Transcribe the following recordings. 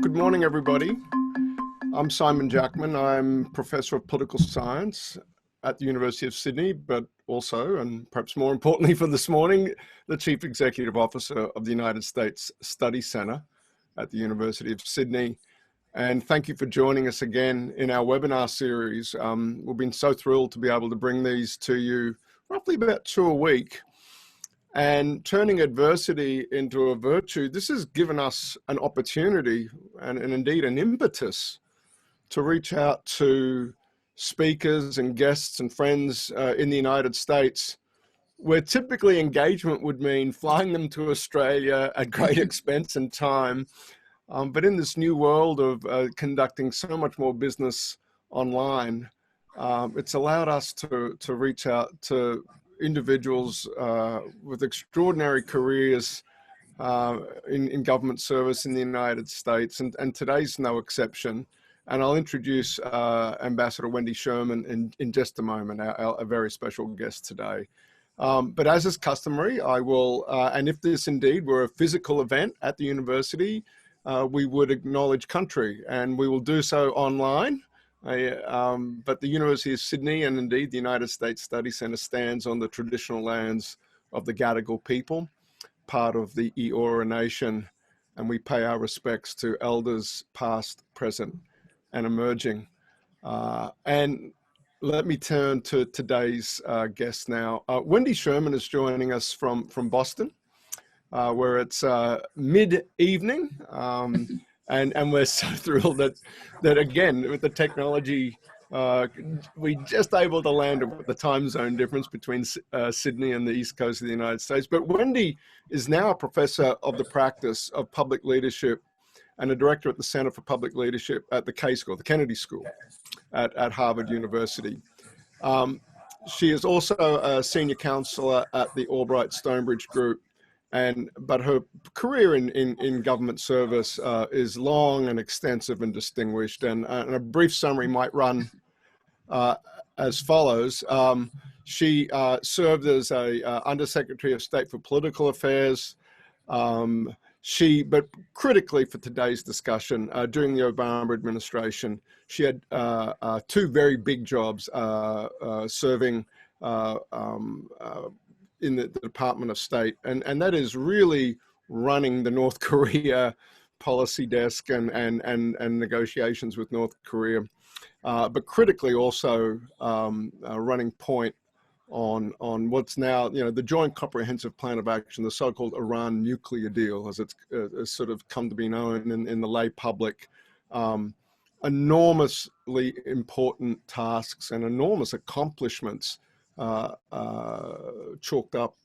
Good morning, everybody. I'm Simon Jackman. I'm Professor of Political Science at the University of Sydney, but also, and perhaps more importantly for this morning, the Chief Executive Officer of the United States Study Centre at the University of Sydney. And thank you for joining us again in our webinar series. We've been so thrilled to be able to bring these to you roughly about 2 a week. And turning adversity into a virtue, this has given us an opportunity and indeed an impetus to reach out to speakers and guests and friends in the United States, where typically engagement would mean flying them to Australia at great expense and time. But in this new world of conducting so much more business online, it's allowed us to reach out to individuals with extraordinary careers in government service in the United States, and today's no exception. And I'll introduce Ambassador Wendy Sherman in just a moment, a very special guest today. But as is customary, I will, and if this indeed were a physical event at the university, we would acknowledge country, and we will do so online. But the University of Sydney and indeed the United States Study Centre stands on the traditional lands of the Gadigal people, part of the Eora Nation, and we pay our respects to elders past, present and emerging. And let me turn to today's guest now. Wendy Sherman is joining us from Boston, where it's mid-evening. And we're so thrilled that again, with the technology, we just able to land with the time zone difference between Sydney and the East Coast of the United States. But Wendy is now a professor of the practice of public leadership and a director at the Center for Public Leadership at the K School, the Kennedy School at Harvard University. She is also a senior counselor at the Albright Stonebridge Group. But her career in government service is long and extensive and distinguished. And a brief summary might run as follows. She served as a Undersecretary of State for Political Affairs. But critically for today's discussion, during the Obama administration, she had 2 very big jobs serving in the Department of State, and that is really running the North Korea policy desk and negotiations with North Korea, but critically also running point on what's now, the Joint Comprehensive Plan of Action, the so-called Iran nuclear deal, as it's sort of come to be known in the lay public. Enormously important tasks and enormous accomplishments chalked up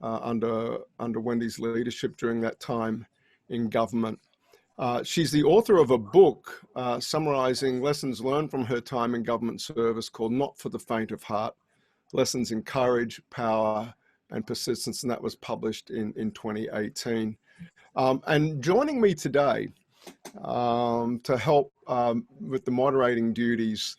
under Wendy's leadership during that time in government. She's the author of a book summarizing lessons learned from her time in government service called Not for the Faint of Heart, Lessons in Courage, Power and Persistence, and that was published in 2018. And joining me today to help with the moderating duties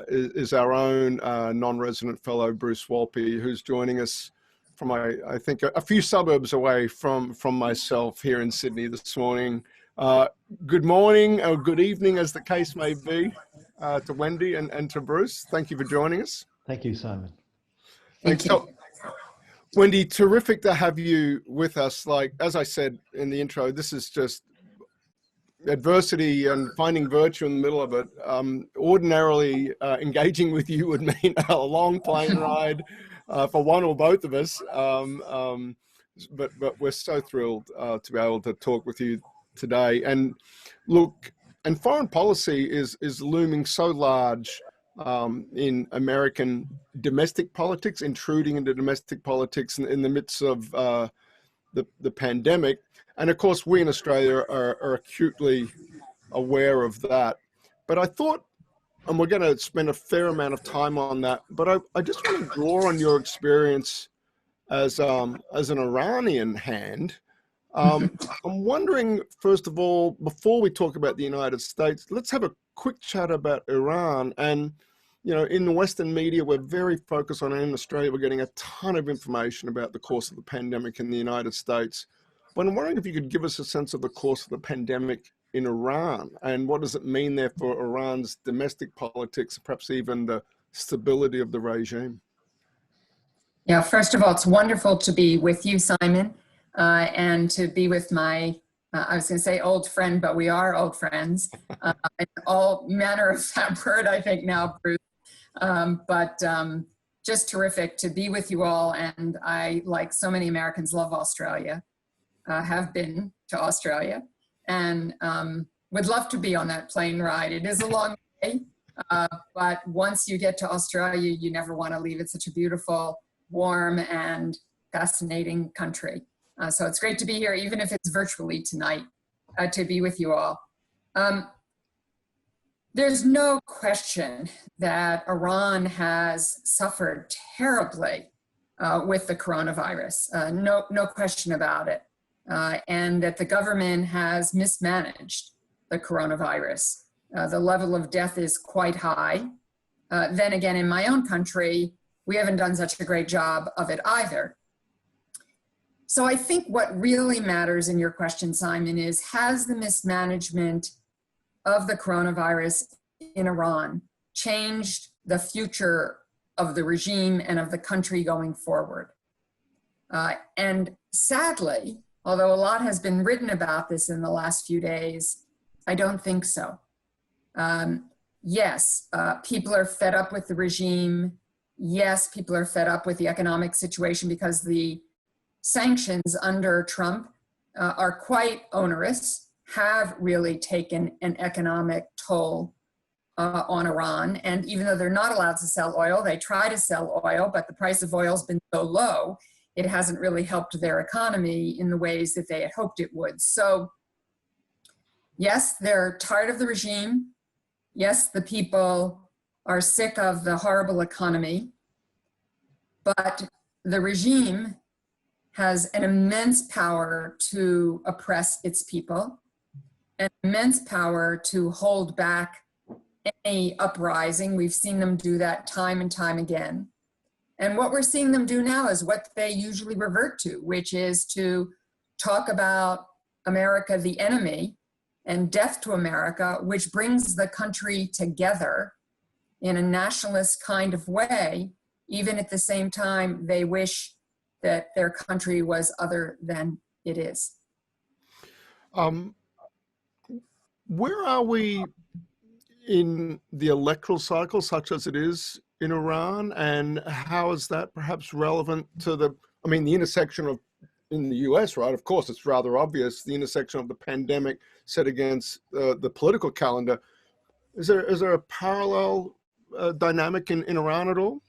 is our own non-resident fellow, Bruce Wolpe, who's joining us from, I think, a few suburbs away from myself here in Sydney this morning. Good morning, or good evening, as the case may be, to Wendy and to Bruce. Thank you for joining us. Thank you, Simon. Thanks. So, Wendy, terrific to have you with us. Like, as I said in the intro, this is just adversity and finding virtue in the middle of it. Ordinarily, engaging with you would mean a long plane ride for one or both of us. But we're so thrilled to be able to talk with you today. And look, and foreign policy is looming so large in American domestic politics, intruding into domestic politics in the midst of the pandemic. And of course, we in Australia are acutely aware of that. But I thought, and we're going to spend a fair amount of time on that, but I just want to draw on your experience as an Iranian hand. I'm wondering, first of all, before we talk about the United States, let's have a quick chat about Iran. And, in the Western media, we're very focused on it. In Australia, we're getting a ton of information about the course of the pandemic in the United States. But I'm wondering if you could give us a sense of the course of the pandemic in Iran, and what does it mean there for Iran's domestic politics, perhaps even the stability of the regime? Yeah, first of all, it's wonderful to be with you, Simon, and to be with my, I was going to say old friend, but we are old friends, in all manner of that word, I think now, Bruce. Just terrific to be with you all. And I, like so many Americans, love Australia, have been to Australia, and would love to be on that plane ride. It is a long way, but once you get to Australia, you never want to leave. It's such a beautiful, warm, and fascinating country. So it's great to be here, even if it's virtually tonight, to be with you all. There's no question that Iran has suffered terribly with the coronavirus. No question about it. And that the government has mismanaged the coronavirus. The level of death is quite high. Then again, in my own country, we haven't done such a great job of it either. So I think what really matters in your question, Simon, is has the mismanagement of the coronavirus in Iran changed the future of the regime and of the country going forward? And sadly, although a lot has been written about this in the last few days, I don't think so. Yes, people are fed up with the regime. Yes, people are fed up with the economic situation because the sanctions under Trump are quite onerous, have really taken an economic toll on Iran. And even though they're not allowed to sell oil, they try to sell oil, but the price of oil has been so low, it hasn't really helped their economy in the ways that they had hoped it would. So yes, they're tired of the regime. Yes, the people are sick of the horrible economy, but the regime has an immense power to oppress its people, an immense power to hold back any uprising. We've seen them do that time and time again. And what we're seeing them do now is what they usually revert to, which is to talk about America, the enemy, and death to America, which brings the country together in a nationalist kind of way, even at the same time they wish that their country was other than it is. Where are we in the electoral cycle, such as it is in Iran, and how is that perhaps relevant to the intersection of, in the US, right? Of course, it's rather obvious, the intersection of the pandemic set against the political calendar. Is there a parallel dynamic in Iran at all?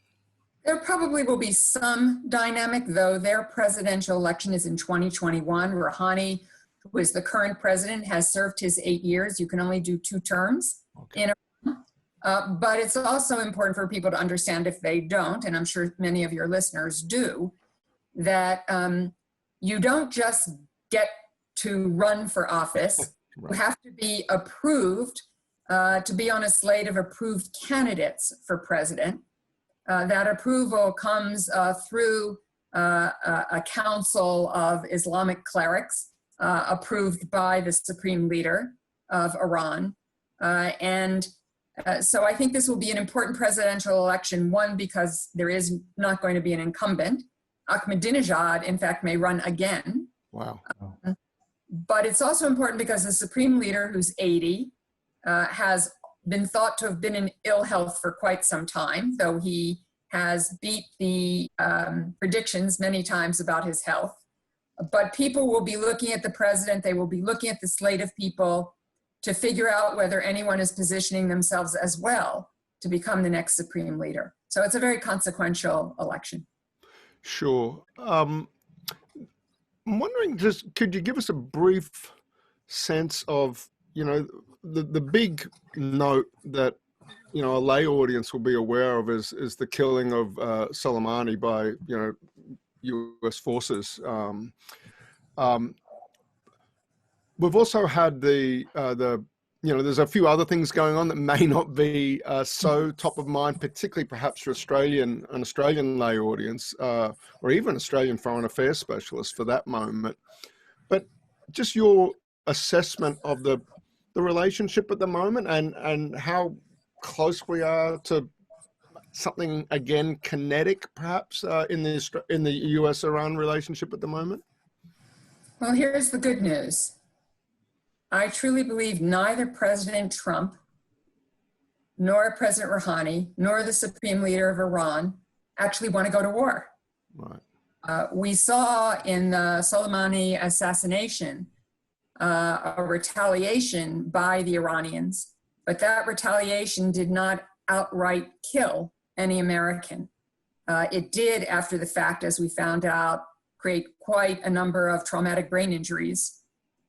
There probably will be some dynamic, though their presidential election is in 2021. Rouhani, who is the current president, has served his 8 years. You can only do 2 terms in Iran. But it's also important for people to understand, if they don't, and I'm sure many of your listeners do, that you don't just get to run for office. Right. You have to be approved, to be on a slate of approved candidates for president. That approval comes through a council of Islamic clerics approved by the supreme leader of Iran. So I think this will be an important presidential election, one, because there is not going to be an incumbent. Ahmadinejad, in fact, may run again. Wow. But it's also important because the supreme leader, who's 80, has been thought to have been in ill health for quite some time, though he has beat the predictions many times about his health. But people will be looking at the president, they will be looking at the slate of people to figure out whether anyone is positioning themselves as well to become the next supreme leader. So it's a very consequential election. Sure. I'm wondering, just could you give us a brief sense of, the big note that, a lay audience will be aware of is the killing of Soleimani by, U.S. forces. We've also had there's a few other things going on that may not be so top of mind, particularly perhaps for an Australian lay audience, or even Australian foreign affairs specialists for that moment. But just your assessment of the the relationship at the moment, and how close we are to something again kinetic, perhaps, in the US-Iran relationship at the moment? Well, here's the good news. I truly believe neither President Trump nor President Rouhani nor the Supreme Leader of Iran actually want to go to war. Right. We saw in the Soleimani assassination a retaliation by the Iranians, but that retaliation did not outright kill any American. It did, after the fact, as we found out, create quite a number of traumatic brain injuries.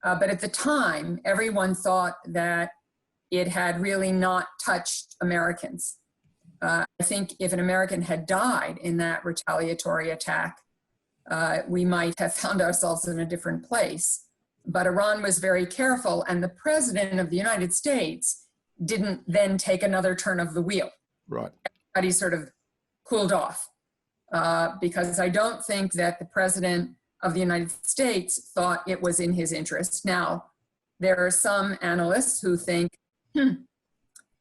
But at the time, everyone thought that it had really not touched Americans. I think if an American had died in that retaliatory attack, we might have found ourselves in a different place. But Iran was very careful, and the President of the United States didn't then take another turn of the wheel. Right. Everybody sort of cooled off, because I don't think that the President of the United States thought it was in his interest. Now, there are some analysts who think,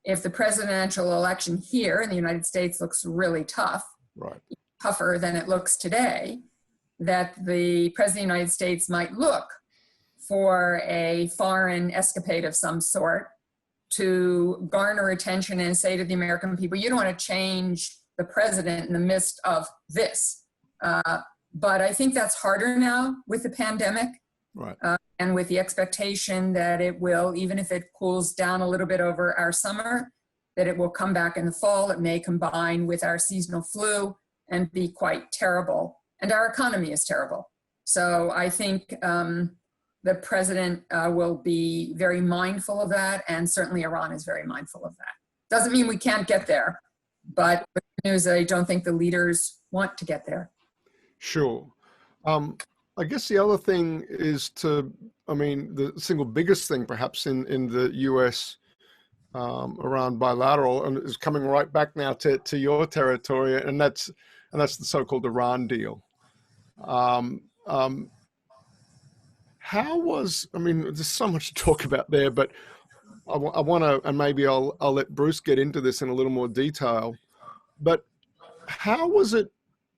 if the presidential election here in the United States looks really tough, Right. tougher than it looks today, that the President of the United States might look for a foreign escapade of some sort to garner attention and say to the American people, you don't want to change the president in the midst of this. But I think that's harder now with the pandemic. Right. And with the expectation that it will, even if it cools down a little bit over our summer, that it will come back in the fall. It may combine with our seasonal flu and be quite terrible. And our economy is terrible. So I think the president will be very mindful of that, and certainly Iran is very mindful of that. Doesn't mean we can't get there, but the good news, I don't think the leaders want to get there. Sure. I guess the other thing is the single biggest thing perhaps in the US Iran bilateral, and is coming right back now to your territory, and that's the so-called Iran deal. There's so much to talk about there, but I want to, and maybe I'll let Bruce get into this in a little more detail, but how was it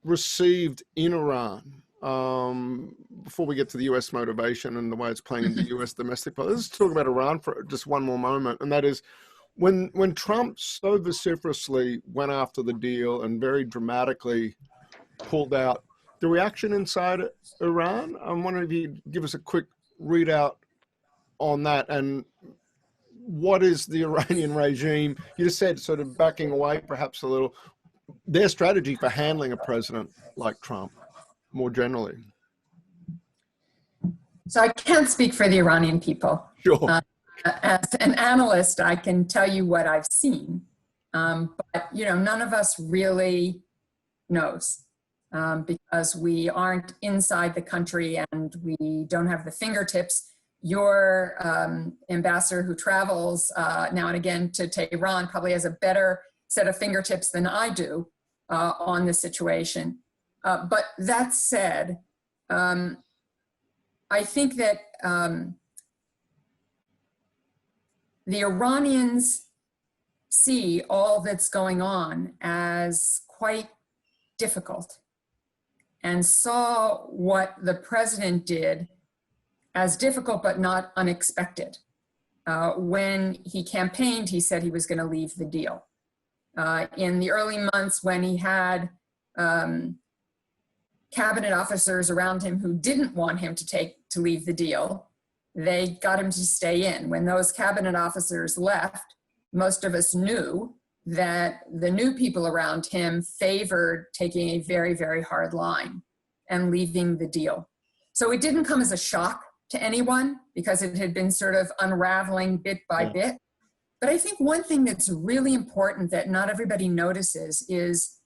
received in Iran? Before we get to the US motivation and the way it's playing into US domestic politics, let's talk about Iran for just one more moment. And that is when Trump so vociferously went after the deal and very dramatically pulled out, the reaction inside Iran, I'm wondering if you give us a quick readout on that, and what is the Iranian regime, you just said sort of backing away perhaps a little, their strategy for handling a president like Trump more generally? So I can't speak for the Iranian people. Sure. As an analyst, I can tell you what I've seen, but none of us really knows because we aren't inside the country and we don't have the fingertips. Your ambassador who travels now and again to Tehran probably has a better set of fingertips than I do on the situation. But that said, I think that the Iranians see all that's going on as quite difficult and saw what the president did as difficult but not unexpected. When he campaigned, he said he was going to leave the deal. In the early months when he had cabinet officers around him who didn't want him to leave the deal, they got him to stay in. When those cabinet officers left, most of us knew that the new people around him favored taking a very, very hard line and leaving the deal. So it didn't come as a shock to anyone because it had been sort of unraveling bit by bit. But I think one thing that's really important that not everybody notices is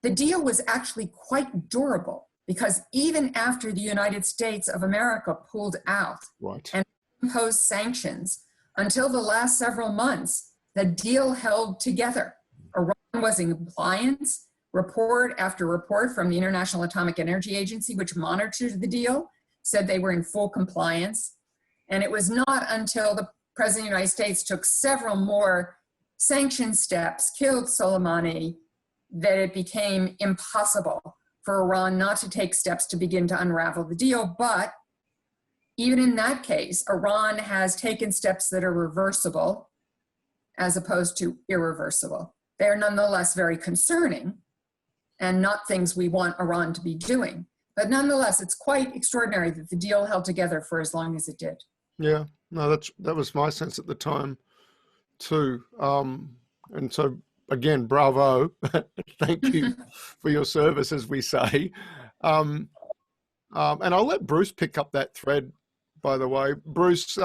the deal was actually quite durable, because even after the United States of America pulled out and imposed sanctions, until the last several months, the deal held together. Iran was in compliance. Report after report from the International Atomic Energy Agency, which monitored the deal, said they were in full compliance. And it was not until the President of the United States took several more sanction steps, killed Soleimani, that it became impossible for Iran not to take steps to begin to unravel the deal. But even in that case, Iran has taken steps that are reversible as opposed to irreversible. They are nonetheless very concerning and not things we want Iran to be doing. But nonetheless, it's quite extraordinary that the deal held together for as long as it did. Yeah, no, that was my sense at the time too. And so again, bravo. Thank you for your service, as we say. And I'll let Bruce pick up that thread, by the way. Bruce,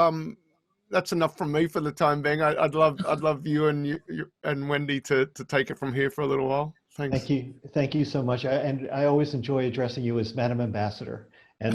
that's enough from me for the time being. I'd love you and Wendy to take it from here for a little while. Thanks. Thank you so much. And I always enjoy addressing you as Madam Ambassador. And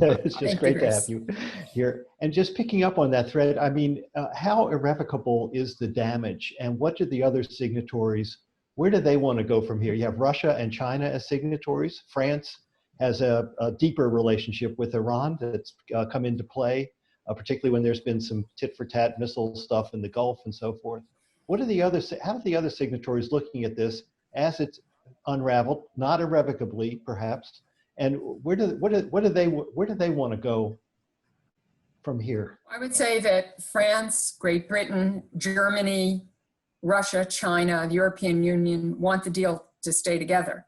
it's just great to have you here. And just picking up on that thread, I mean, how irrevocable is the damage, and what do the other signatories, where do they want to go from here? You have Russia and China as signatories. France has a deeper relationship with Iran that's come into play, particularly when there's been some tit-for-tat missile stuff in the Gulf and so forth. How do the other signatories looking at this as it's unraveled, not irrevocably perhaps, and where do they want to go from here? I would say that France, Great Britain, Germany, Russia, China, the European Union want the deal to stay together.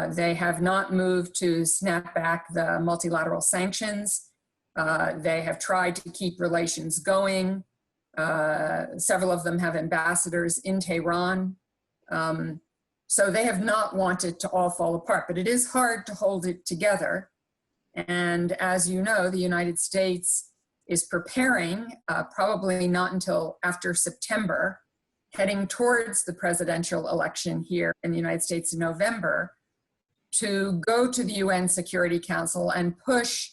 They have not moved to snap back the multilateral sanctions. They have tried to keep relations going. Several of them have ambassadors in Tehran. So they have not wanted to all fall apart, but it is hard to hold it together. And as you know, the United States is preparing, probably not until after September, heading towards the presidential election here in the United States in November, to go to the UN Security Council and push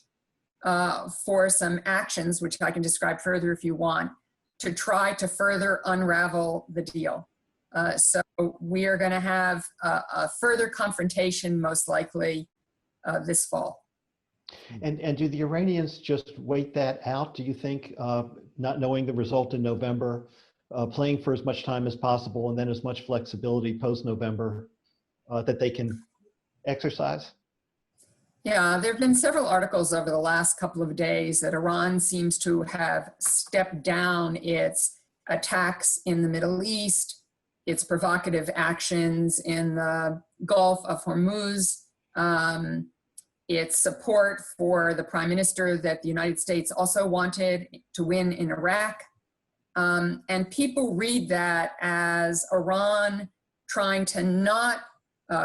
for some actions, which I can describe further if you want, to try to further unravel the deal. So we are going to have a further confrontation, most likely, this fall. And do the Iranians just wait that out, do you think, not knowing the result in November, playing for as much time as possible and then as much flexibility post-November that they can exercise? Yeah, there have been several articles over the last couple of days that Iran seems to have stepped down its attacks in the Middle East, its provocative actions in the Gulf of Hormuz, its support for the prime minister that the United States also wanted to win in Iraq. And people read that as Iran trying to not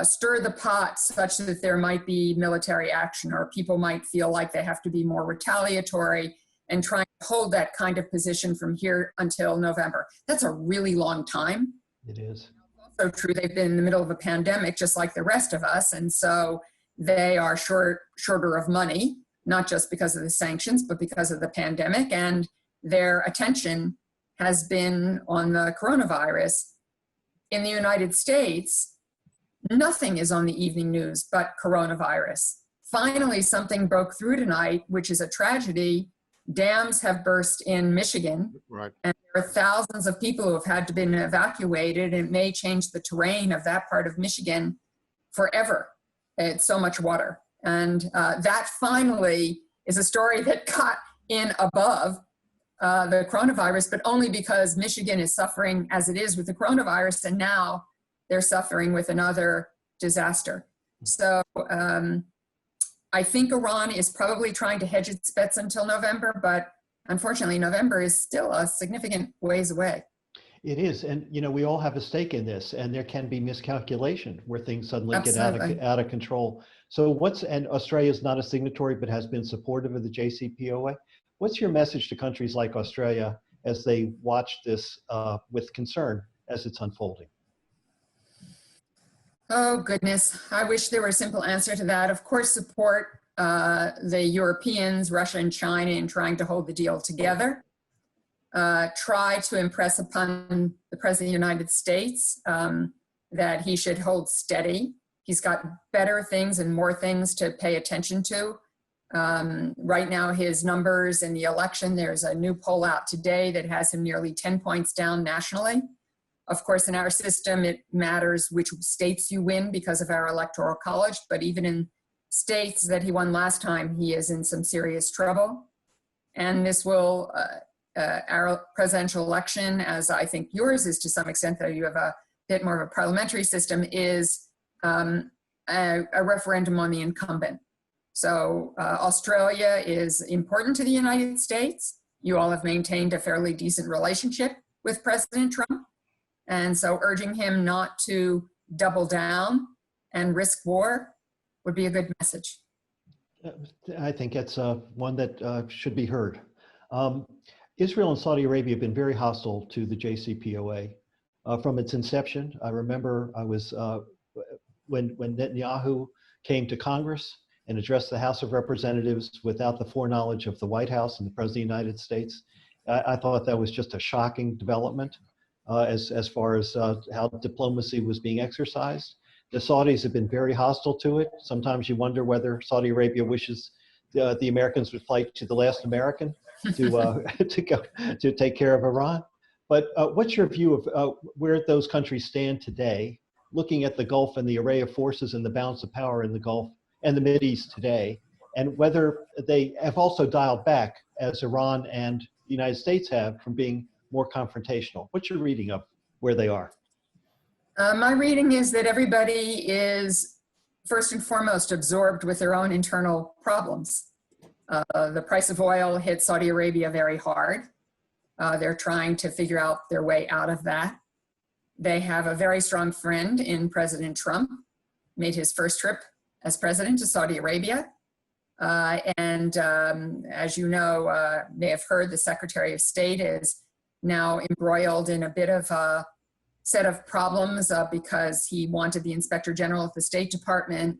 stir the pot such that there might be military action, or people might feel like they have to be more retaliatory and trying to hold that kind of position from here until November. That's a really long time. It is. Also true, they've been in the middle of a pandemic just like the rest of us, and so they are shorter of money, not just because of the sanctions, but because of the pandemic, and their attention has been on the coronavirus. In the United States, nothing is on the evening news but coronavirus. Finally, something broke through tonight, which is a tragedy. Dams have burst in Michigan, Right. and there are thousands of people who have had to be evacuated. It may change the terrain of that part of Michigan forever. It's so much water. And that finally is a story that got in above the coronavirus, but only because Michigan is suffering as it is with the coronavirus, and now they're suffering with another disaster. So I think Iran is probably trying to hedge its bets until November, but unfortunately, November is still a significant ways away. It is, and you know, we all have a stake in this, and there can be miscalculation where things suddenly Absolutely. get out of control. So and Australia is not a signatory, but has been supportive of the JCPOA. What's your message to countries like Australia as they watch this with concern as it's unfolding? Oh, goodness. I wish there were a simple answer to that. Of course, support the Europeans, Russia and China in trying to hold the deal together. Try to impress upon the President of the United States that he should hold steady. He's got better things and more things to pay attention to. Right now, his numbers in the election, there's a new poll out today that has him nearly 10 points down nationally. Of course, in our system, it matters which states you win because of our electoral college, but even in states that he won last time, he is in some serious trouble. And this will, our presidential election, as I think yours is to some extent, though you have a bit more of a parliamentary system, is a referendum on the incumbent. So Australia is important to the United States. You all have maintained a fairly decent relationship with President Trump. And so urging him not to double down and risk war would be a good message. I think it's one that should be heard. Israel and Saudi Arabia have been very hostile to the JCPOA from its inception. I remember I was, when Netanyahu came to Congress and addressed the House of Representatives without the foreknowledge of the White House and the President of the United States, I thought that was just a shocking development as far as how diplomacy was being exercised. The Saudis have been very hostile to it. Sometimes you wonder whether Saudi Arabia wishes the Americans would fight to the last American to take care of Iran. But what's your view of where those countries stand today, looking at the Gulf and the array of forces and the balance of power in the Gulf and the Mideast today, and whether they have also dialed back, as Iran and the United States have, from being more confrontational? What's your reading of where they are? My reading is that everybody is first and foremost absorbed with their own internal problems. The price of oil hit Saudi Arabia very hard. They're trying to figure out their way out of that. They have a very strong friend in President Trump, made his first trip as president to Saudi Arabia. As you know, may have heard, the Secretary of State is now embroiled in a bit of a set of problems because he wanted the Inspector General of the State Department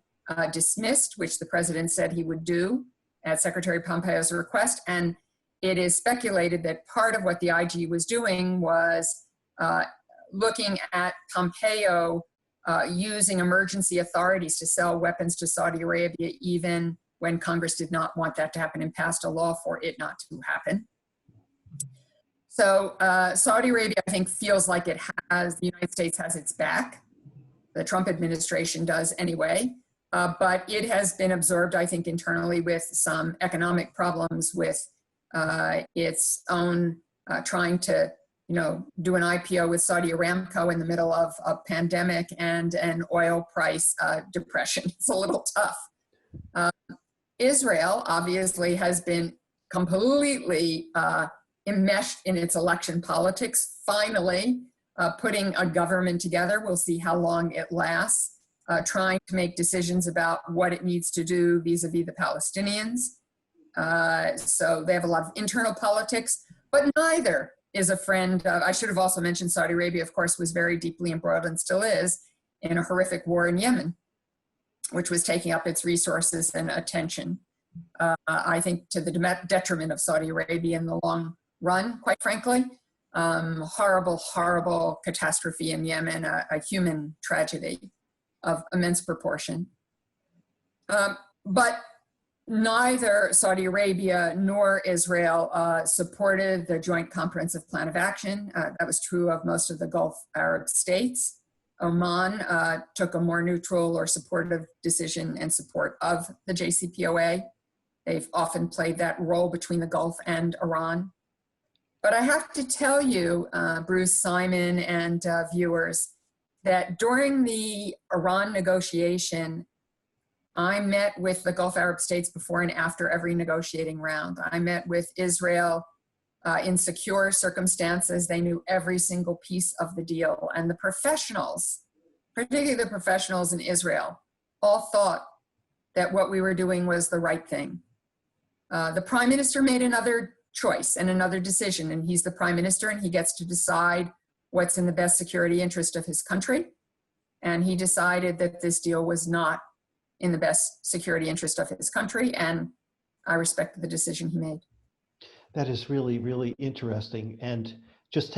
dismissed, which the president said he would do at Secretary Pompeo's request. And it is speculated that part of what the IG was doing was looking at Pompeo using emergency authorities to sell weapons to Saudi Arabia, even when Congress did not want that to happen and passed a law for it not to happen. So Saudi Arabia, I think, feels like it has, the United States has its back. The Trump administration does anyway. But it has been absorbed, I think, internally with some economic problems with its own trying to, do an IPO with Saudi Aramco in the middle of a pandemic and an oil price depression. It's a little tough. Israel obviously has been completely enmeshed in its election politics, finally putting a government together. We'll see how long it lasts, trying to make decisions about what it needs to do vis-a-vis the Palestinians. So they have a lot of internal politics, but neither is a friend. I should have also mentioned Saudi Arabia, of course, was very deeply embroiled and still is in a horrific war in Yemen, which was taking up its resources and attention. I think to the detriment of Saudi Arabia in the long run, quite frankly. Horrible, horrible catastrophe in Yemen, a human tragedy of immense proportion. But neither Saudi Arabia nor Israel supported the Joint Comprehensive Plan of Action. That was true of most of the Gulf Arab states. Oman took a more neutral or supportive decision in support of the JCPOA. They've often played that role between the Gulf and Iran. But I have to tell you, Bruce, Simon, and viewers, that during the Iran negotiation, I met with the Gulf Arab states before and after every negotiating round. I met with Israel in secure circumstances. They knew every single piece of the deal. And the professionals, particularly the professionals in Israel, all thought that what we were doing was the right thing. The prime minister made another choice and another decision, and he's the prime minister and he gets to decide what's in the best security interest of his country. And he decided that this deal was not in the best security interest of his country, and I respect the decision he made. That is really, really interesting. And just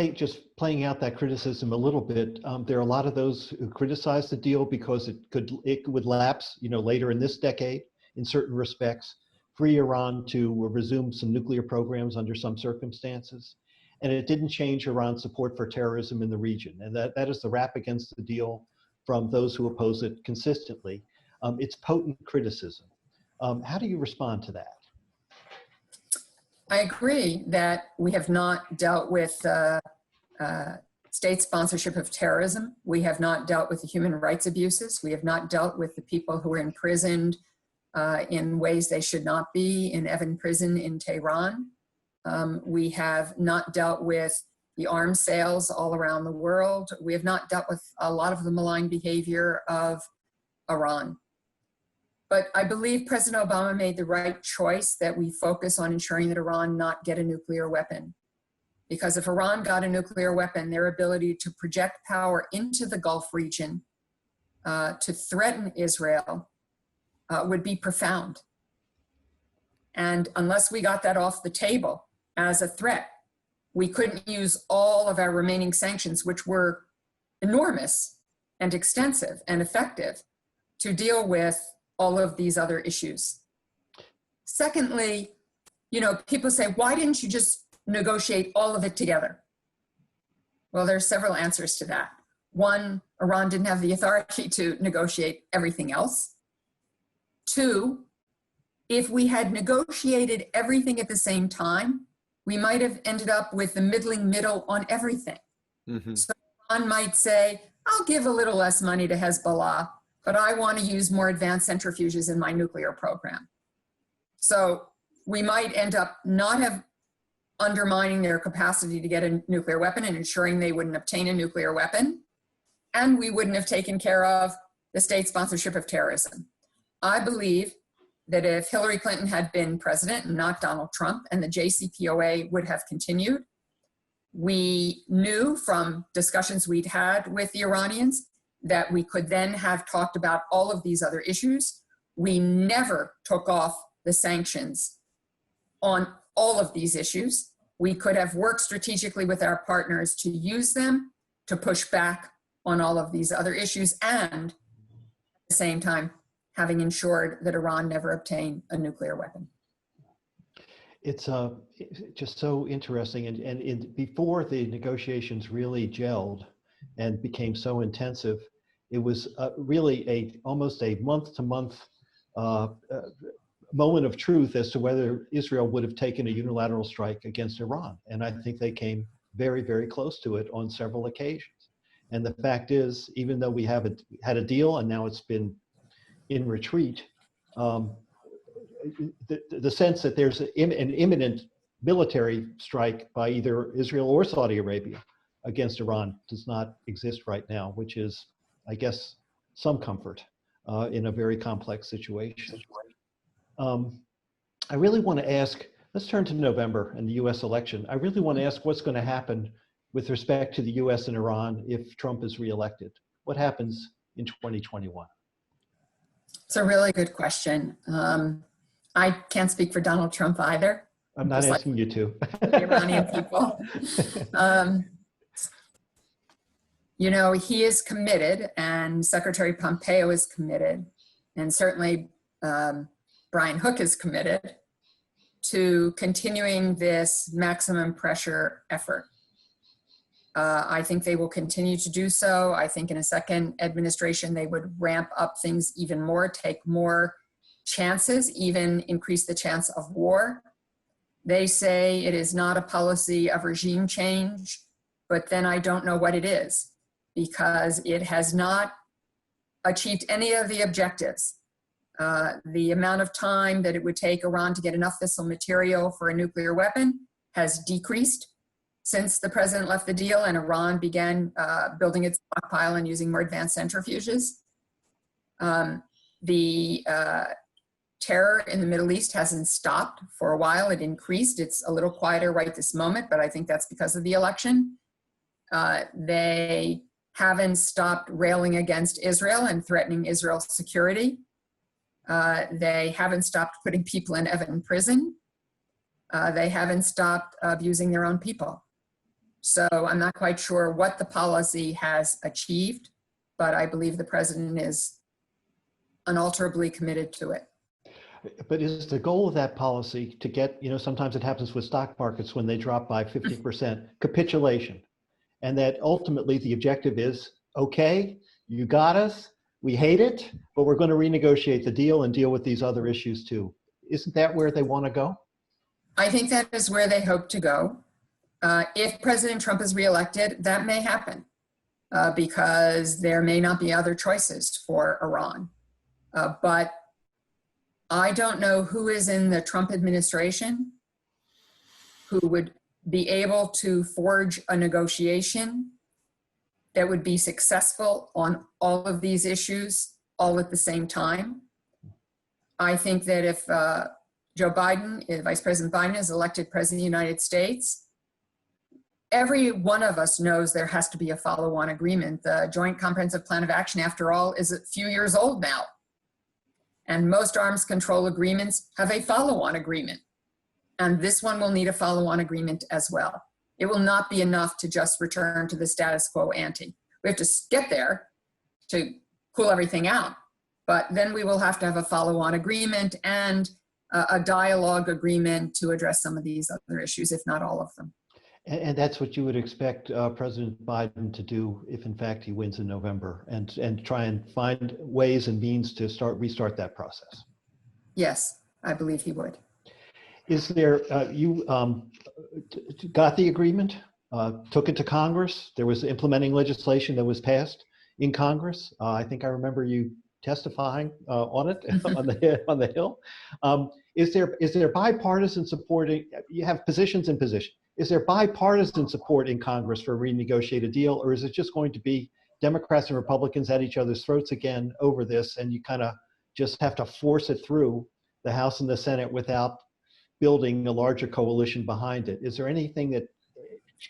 playing out that criticism a little bit, there are a lot of those who criticize the deal because it would lapse, later in this decade in certain respects. free Iran to resume some nuclear programs under some circumstances. And it didn't change Iran's support for terrorism in the region. And that is the rap against the deal from those who oppose it consistently. It's potent criticism. How do you respond to that? I agree that we have not dealt with state sponsorship of terrorism. We have not dealt with the human rights abuses. We have not dealt with the people who are imprisoned in ways they should not be in Evin prison in Tehran. We have not dealt with the arms sales all around the world. We have not dealt with a lot of the malign behavior of Iran. But I believe President Obama made the right choice that we focus on ensuring that Iran not get a nuclear weapon. Because if Iran got a nuclear weapon, their ability to project power into the Gulf region to threaten Israel would be profound. And unless we got that off the table as a threat, we couldn't use all of our remaining sanctions, which were enormous and extensive and effective, to deal with all of these other issues. Secondly, people say, why didn't you just negotiate all of it together? Well, there's several answers to that. One, Iran didn't have the authority to negotiate everything else. Two, if we had negotiated everything at the same time, we might have ended up with the middling middle on everything. Mm-hmm. So Iran might say, I'll give a little less money to Hezbollah, but I want to use more advanced centrifuges in my nuclear program. So we might end up not have undermining their capacity to get a nuclear weapon and ensuring they wouldn't obtain a nuclear weapon, and we wouldn't have taken care of the state sponsorship of terrorism. I believe that if Hillary Clinton had been president and not Donald Trump, and the JCPOA would have continued, we knew from discussions we'd had with the Iranians that we could then have talked about all of these other issues. We never took off the sanctions on all of these issues. We could have worked strategically with our partners to use them to push back on all of these other issues, and at the same time, having ensured that Iran never obtain a nuclear weapon. It's just so interesting. And before the negotiations really gelled and became so intensive, it was really almost a month-to-month moment of truth as to whether Israel would have taken a unilateral strike against Iran. And I think they came very, very close to it on several occasions. And the fact is, even though we had a deal and now it's been in retreat, the sense that there's an imminent military strike by either Israel or Saudi Arabia against Iran does not exist right now, which is, I guess, some comfort in a very complex situation. I really want to ask, let's turn to November and the US election. I really want to ask what's going to happen with respect to the US and Iran if Trump is reelected. What happens in 2021? It's a really good question. I can't speak for Donald Trump either. I'm not asking you to. The Iranian people. He is committed, and Secretary Pompeo is committed, and certainly Brian Hook is committed to continuing this maximum pressure effort. I think they will continue to do so. I think in a second administration, they would ramp up things even more, take more chances, even increase the chance of war. They say it is not a policy of regime change, but then I don't know what it is, because it has not achieved any of the objectives. The amount of time that it would take Iran to get enough fissile material for a nuclear weapon has decreased since the president left the deal and Iran began building its stockpile and using more advanced centrifuges. The terror in the Middle East hasn't stopped for a while. It increased. It's a little quieter right this moment, but I think that's because of the election. They haven't stopped railing against Israel and threatening Israel's security. They haven't stopped putting people in Evin prison. They haven't stopped abusing their own people. So I'm not quite sure what the policy has achieved, but I believe the president is unalterably committed to it. But is the goal of that policy to get, sometimes it happens with stock markets when they drop by 50%, capitulation, and that ultimately the objective is, okay, you got us, we hate it, but we're going to renegotiate the deal and deal with these other issues too. Isn't that where they want to go? I think that is where they hope to go. If President Trump is reelected, that may happen because there may not be other choices for Iran. But I don't know who is in the Trump administration who would be able to forge a negotiation that would be successful on all of these issues all at the same time. I think that if if Vice President Biden is elected President of the United States, every one of us knows there has to be a follow-on agreement. The Joint Comprehensive Plan of Action, after all, is a few years old now. And most arms control agreements have a follow-on agreement. And this one will need a follow-on agreement as well. It will not be enough to just return to the status quo ante. We have to get there to cool everything out. But then we will have to have a follow-on agreement and a dialogue agreement to address some of these other issues, if not all of them. And that's what you would expect President Biden to do if, in fact, he wins in November, and try and find ways and means to restart that process. Yes, I believe he would. Is there, you got the agreement, took it to Congress. There was implementing legislation that was passed in Congress. I think I remember you testifying on it on the Hill. Is there bipartisan support? You have positions and positions. Is there bipartisan support in Congress for a renegotiated deal, or is it just going to be Democrats and Republicans at each other's throats again over this, and you kind of just have to force it through the House and the Senate without building a larger coalition behind it? Is there anything that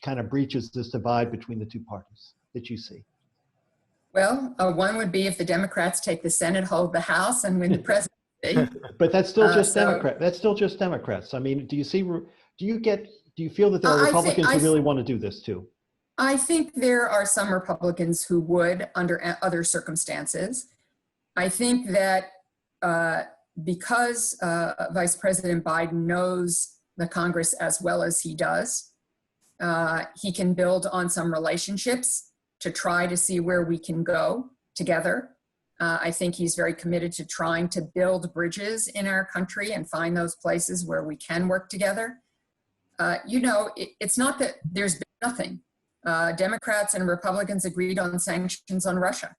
kind of breaches this divide between the two parties that you see? Well, one would be if the Democrats take the Senate, hold the House, and win the presidency. But that's still just Democrats. That's still just Democrats. I mean, do you feel that there are Republicans who really want to do this too? I think there are some Republicans who would under other circumstances. I think that because Vice President Biden knows the Congress as well as he does, he can build on some relationships to try to see where we can go together. I think he's very committed to trying to build bridges in our country and find those places where we can work together. It's not that there's been nothing. Democrats and Republicans agreed on sanctions on Russia.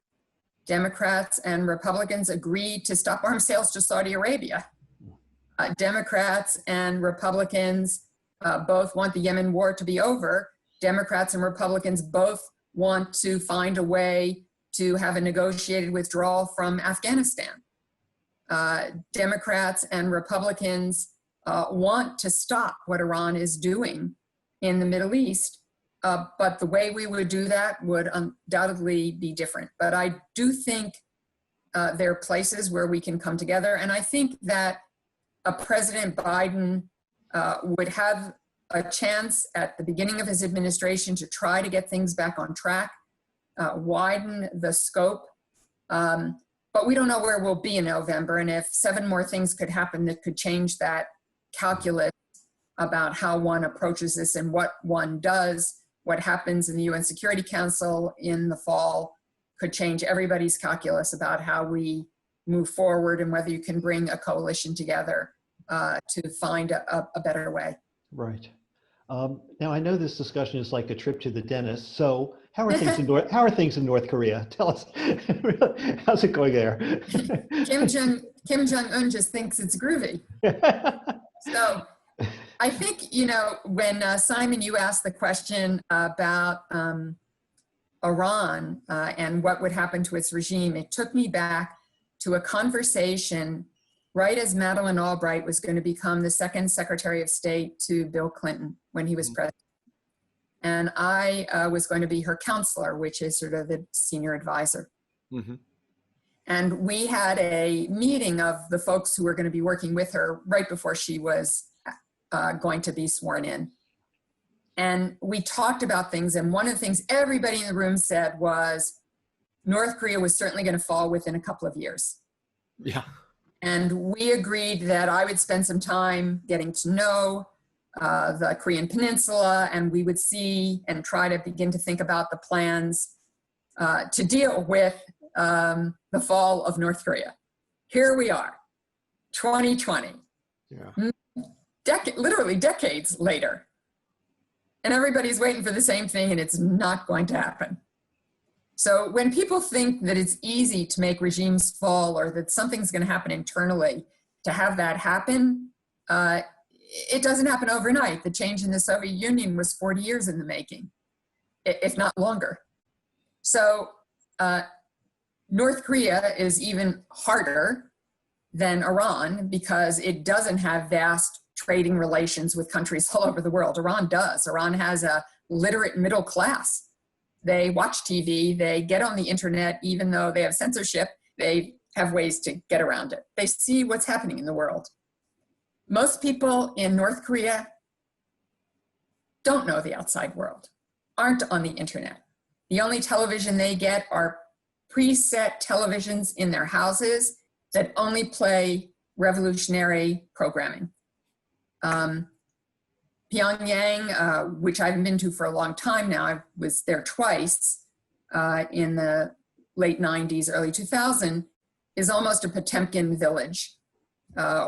Democrats and Republicans agreed to stop arms sales to Saudi Arabia. Democrats and Republicans both want the Yemen war to be over. Democrats and Republicans both want to find a way to have a negotiated withdrawal from Afghanistan. Democrats and Republicans want to stop what Iran is doing in the Middle East, but the way we would do that would undoubtedly be different. But I do think there are places where we can come together, and I think that President Biden would have a chance at the beginning of his administration to try to get things back on track, widen the scope. But we don't know where we'll be in November, and if 7 more things could happen that could change that calculus about how one approaches this and what one does, what happens in the UN Security Council in the fall could change everybody's calculus about how we move forward and whether you can bring a coalition together to find a better way. Right. Now I know this discussion is like a trip to the dentist. So how are things in North Korea? Tell us, how's it going there? Kim Jong-un just thinks it's groovy. So I think, when Simon, you asked the question about Iran and what would happen to its regime, it took me back to a conversation right as Madeleine Albright was going to become the second Secretary of State to Bill Clinton when he was president. And I was going to be her counselor, which is sort of the senior advisor. Mm-hmm. And we had a meeting of the folks who were going to be working with her right before she was going to be sworn in. And we talked about things. And one of the things everybody in the room said was North Korea was certainly going to fall within a couple of years. Yeah. And we agreed that I would spend some time getting to know the Korean Peninsula, and we would see and try to begin to think about the plans to deal with the fall of North Korea. Here we are, 2020, Yeah. Literally decades later. And everybody's waiting for the same thing, and it's not going to happen. So when people think that it's easy to make regimes fall or that something's going to happen internally to have that happen, it doesn't happen overnight. The change in the Soviet Union was 40 years in the making, if not longer. So North Korea is even harder than Iran because it doesn't have vast trading relations with countries all over the world. Iran does. Iran has a literate middle class. They watch TV, they get on the internet, even though they have censorship, they have ways to get around it. They see what's happening in the world. Most people in North Korea don't know the outside world, aren't on the internet. The only television they get are preset televisions in their houses that only play revolutionary programming. Pyongyang, which I haven't been to for a long time now, I was there twice in the late 90s, early 2000, is almost a Potemkin village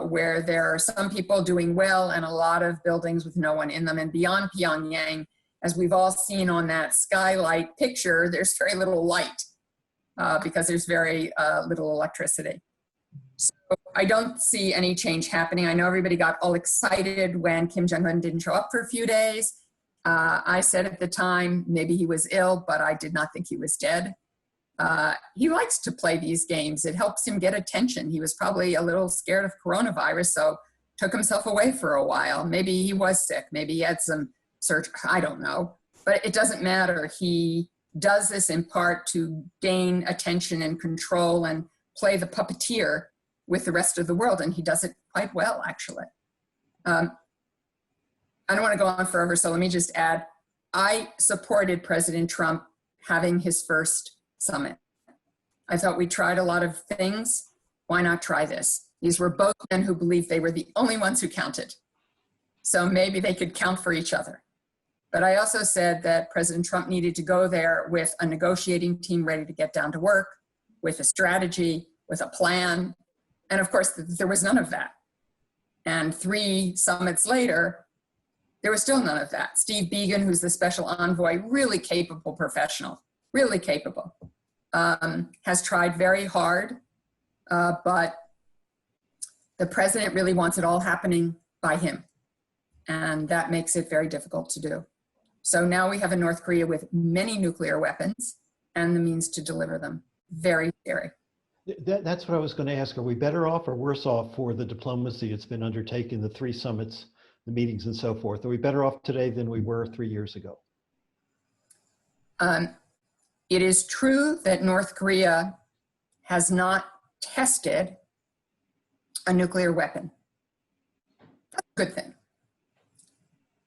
where there are some people doing well and a lot of buildings with no one in them. And beyond Pyongyang, as we've all seen on that skylight picture, there's very little light because there's very little electricity. So I don't see any change happening. I know everybody got all excited when Kim Jong-un didn't show up for a few days. I said at the time, maybe he was ill, but I did not think he was dead. He likes to play these games. It helps him get attention. He was probably a little scared of coronavirus, so took himself away for a while. Maybe he was sick. Maybe he had some surgery. I don't know. But it doesn't matter. He does this in part to gain attention and control and play the puppeteer with the rest of the world, and he does it quite well, actually. I don't want to go on forever, so let me just add, I supported President Trump having his first summit. I thought we tried a lot of things. Why not try this? These were both men who believed they were the only ones who counted. So maybe they could count for each other. But I also said that President Trump needed to go there with a negotiating team ready to get down to work, with a strategy, with a plan. And of course, there was none of that. And 3 summits later, there was still none of that. Steve Biegun, who's the special envoy, really capable professional, really capable, has tried very hard, but the president really wants it all happening by him. And that makes it very difficult to do. So now we have a North Korea with many nuclear weapons and the means to deliver them. Very scary. That's what I was going to ask. Are we better off or worse off for the diplomacy that's been undertaken, the 3 summits, the meetings and so forth? Are we better off today than we were 3 years ago? It is true that North Korea has not tested a nuclear weapon. That's a good thing.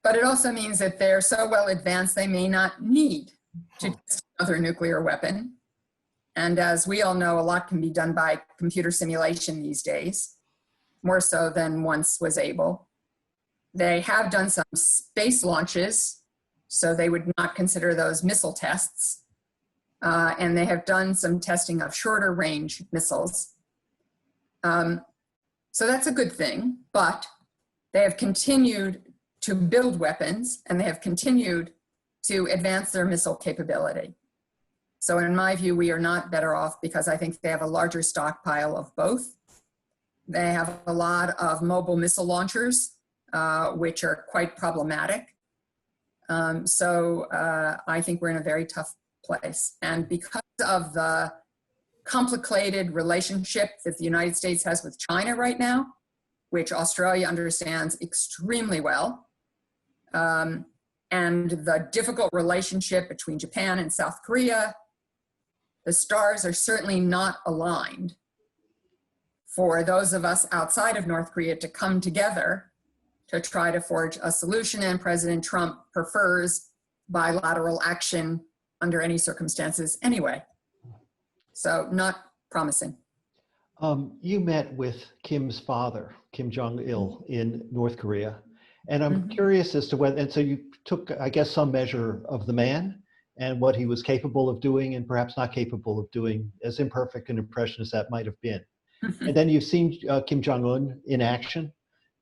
But it also means that they're so well advanced, they may not need to test another nuclear weapon. And as we all know, a lot can be done by computer simulation these days, more so than once was able. They have done some space launches, so they would not consider those missile tests. And they have done some testing of shorter range missiles. So that's a good thing, but they have continued to build weapons and they have continued to advance their missile capability. So in my view, we are not better off because I think they have a larger stockpile of both. They have a lot of mobile missile launchers, which are quite problematic. So I think we're in a very tough place. And because of the complicated relationship that the United States has with China right now, which Australia understands extremely well, and the difficult relationship between Japan and South Korea, the stars are certainly not aligned for those of us outside of North Korea to come together to try to forge a solution, and President Trump prefers bilateral action under any circumstances anyway. So not promising. You met with Kim's father, Kim Jong-il, in North Korea. And I'm Mhm. curious as to whether, and so you took, I guess, some measure of the man and what he was capable of doing and perhaps not capable of doing, as imperfect an impression as that might have been. And then you've seen Kim Jong-un in action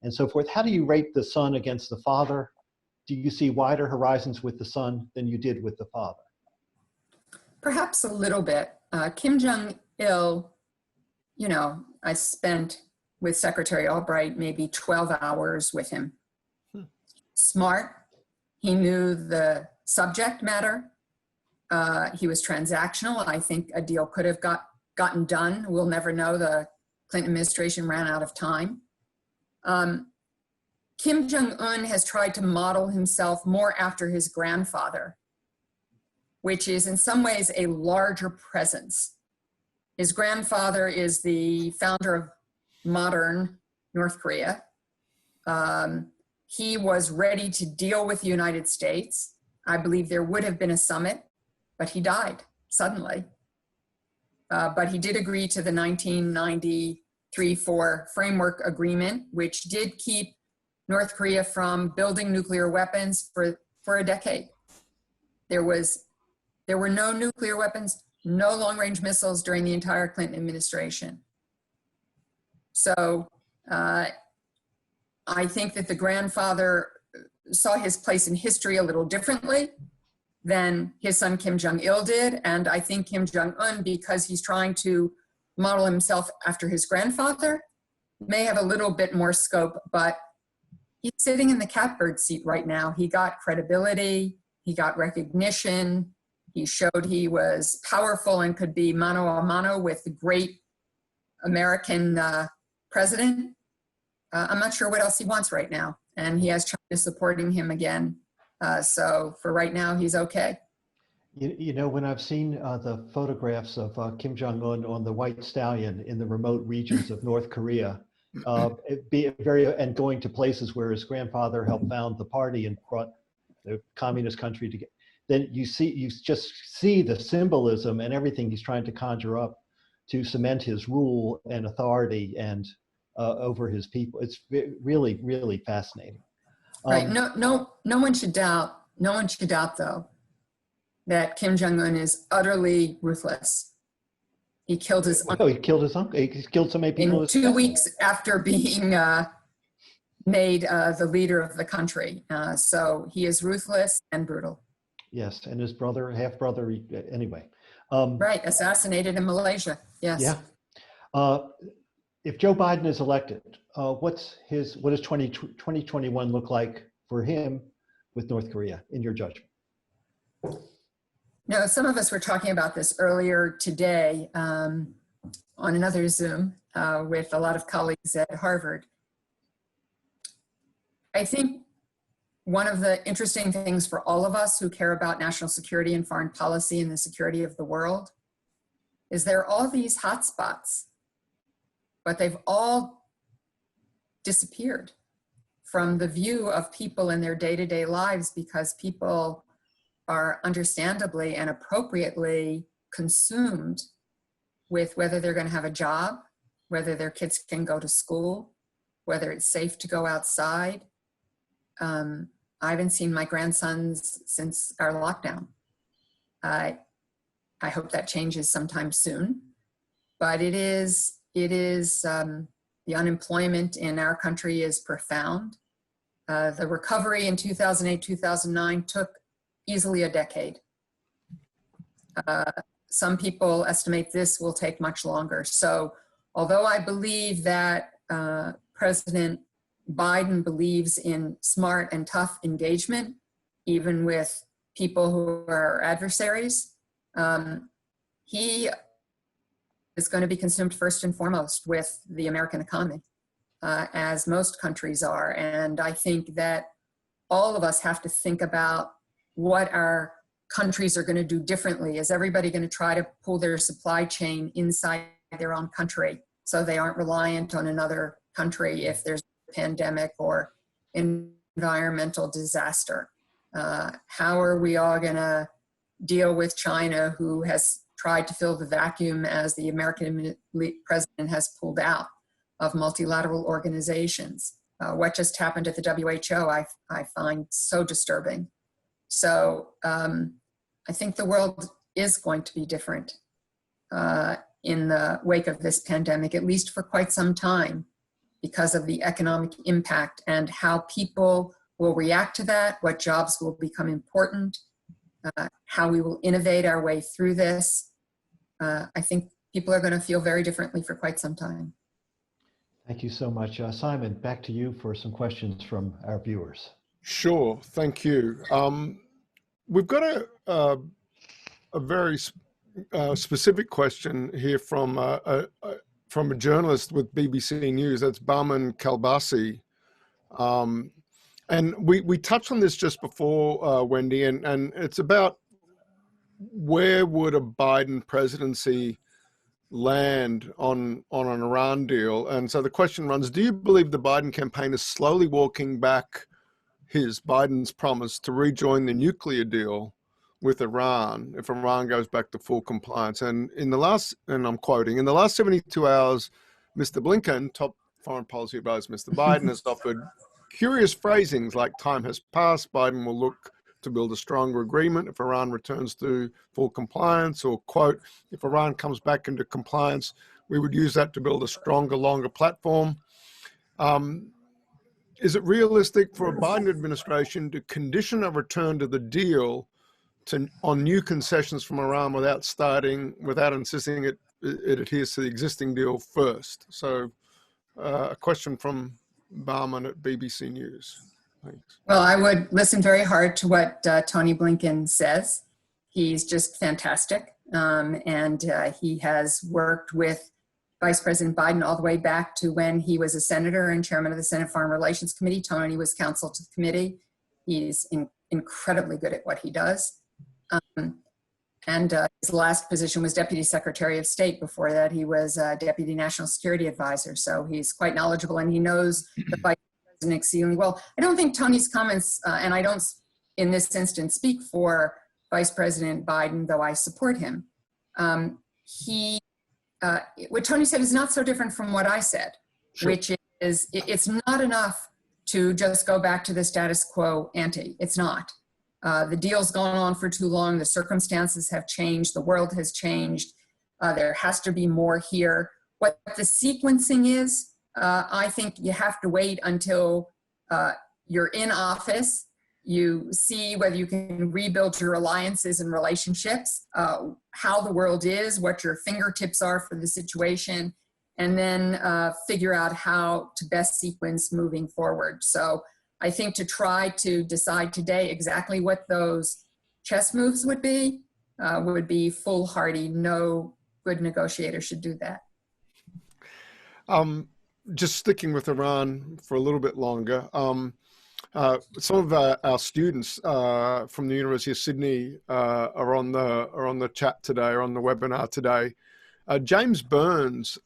and so forth. How do you rate the son against the father? Do you see wider horizons with the son than you did with the father? Perhaps a little bit. Kim Jong-il, you know, I spent with Secretary Albright maybe 12 hours with him. Smart. He knew the subject matter. He was transactional. I think a deal could have gotten done. We'll never know. The Clinton administration ran out of time. Kim Jong-un has tried to model himself more after his grandfather, which is in some ways a larger presence. His grandfather is the founder of modern North Korea. He was ready to deal with the United States. I believe there would have been a summit, but he died suddenly. But he did agree to the 1993-4 framework agreement, which did keep North Korea from building nuclear weapons for a decade. There were no nuclear weapons, no long-range missiles during the entire Clinton administration. So I think that the grandfather saw his place in history a little differently than his son Kim Jong-il did. And I think Kim Jong-un, because he's trying to model himself after his grandfather, may have a little bit more scope, but he's sitting in the catbird seat right now. He got credibility, he got recognition, he showed he was powerful and could be mano a mano with the great American president. I'm not sure what else he wants right now. And he has China supporting him again. So for right now, he's okay. You know, when I've seen the photographs of Kim Jong-un on the White Stallion in the remote regions of North Korea, and going to places where his grandfather helped found the party and brought the communist country together, then you just see the symbolism and everything he's trying to conjure up to cement his rule and authority and over his people. It's really, really fascinating. Right. No one should doubt though that Kim Jong-un is utterly ruthless. He killed his uncle. He killed his uncle. He killed so many people. In 2 weeks after being made the leader of the country. So he is ruthless and brutal. Yes, and his brother, half brother, anyway. Right, assassinated in Malaysia. Yes. Yeah. If Joe Biden is elected, what does 2021 look like for him with North Korea, in your judgment? Now, some of us were talking about this earlier today on another Zoom with a lot of colleagues at Harvard. I think one of the interesting things for all of us who care about national security and foreign policy and the security of the world is there are all these hotspots, but they've all disappeared from the view of people in their day-to-day lives because people are understandably and appropriately consumed with whether they're going to have a job, whether their kids can go to school, whether it's safe to go outside. I haven't seen my grandsons since our lockdown. I hope that changes sometime soon, but the unemployment in our country is profound. The recovery in 2008, 2009 took easily a decade. Some people estimate this will take much longer. So although I believe that President Biden believes in smart and tough engagement, even with people who are adversaries, he is going to be consumed first and foremost with the American economy, as most countries are. And I think that all of us have to think about what our countries are going to do differently. Is everybody going to try to pull their supply chain inside their own country so they aren't reliant on another country if there's a pandemic or environmental disaster? How are we all going to deal with China, who has tried to fill the vacuum as the American president has pulled out of multilateral organizations. What just happened at the WHO, I find so disturbing. So I think the world is going to be different in the wake of this pandemic, at least for quite some time, because of the economic impact and how people will react to that, what jobs will become important, how we will innovate our way through this. I think people are going to feel very differently for quite some time. Thank you so much. Simon, back to you for some questions from our viewers. Sure, thank you. We've got a very specific question here from a journalist with BBC News. That's Bahman Kalbasi. And we touched on this just before, Wendy, and it's about where would a Biden presidency land on an Iran deal. And so the question runs, do you believe the Biden campaign is slowly walking back Biden's promise to rejoin the nuclear deal with Iran if Iran goes back to full compliance? And I'm quoting, in the last 72 hours, Mr. Blinken, top foreign policy advisor, Mr. Biden, has offered curious phrasings like time has passed, Biden will look to build a stronger agreement if Iran returns to full compliance, or quote, if Iran comes back into compliance, we would use that to build a stronger, longer platform. Is it realistic for a Biden administration to condition a return to the deal on new concessions from Iran without insisting it adheres to the existing deal first? So a question from Bahman at BBC News. Thanks. Well, I would listen very hard to what Tony Blinken says. He's just fantastic. And he has worked with Vice President Biden all the way back to when he was a senator and chairman of the Senate Foreign Relations Committee. Tony was counsel to the committee. He's incredibly good at what he does. And his last position was Deputy Secretary of State. Before that, he was Deputy National Security Advisor. So he's quite knowledgeable, and he knows the Vice President exceedingly well. I don't think Tony's comments, and I don't in this instance speak for Vice President Biden, though I support him. What Tony said is not so different from what I said, sure, which is it's not enough to just go back to the status quo ante. It's not. The deal's gone on for too long. The circumstances have changed. The world has changed. There has to be more here. What the sequencing is, I think you have to wait until you're in office. You see whether you can rebuild your alliances and relationships, how the world is, what your fingertips are for the situation, and then figure out how to best sequence moving forward. So I think to try to decide today exactly what those chess moves would be foolhardy. No good negotiator should do that. Just sticking with Iran for a little bit longer. Some of our students from the University of Sydney are on the chat today, or on the webinar today. James Burns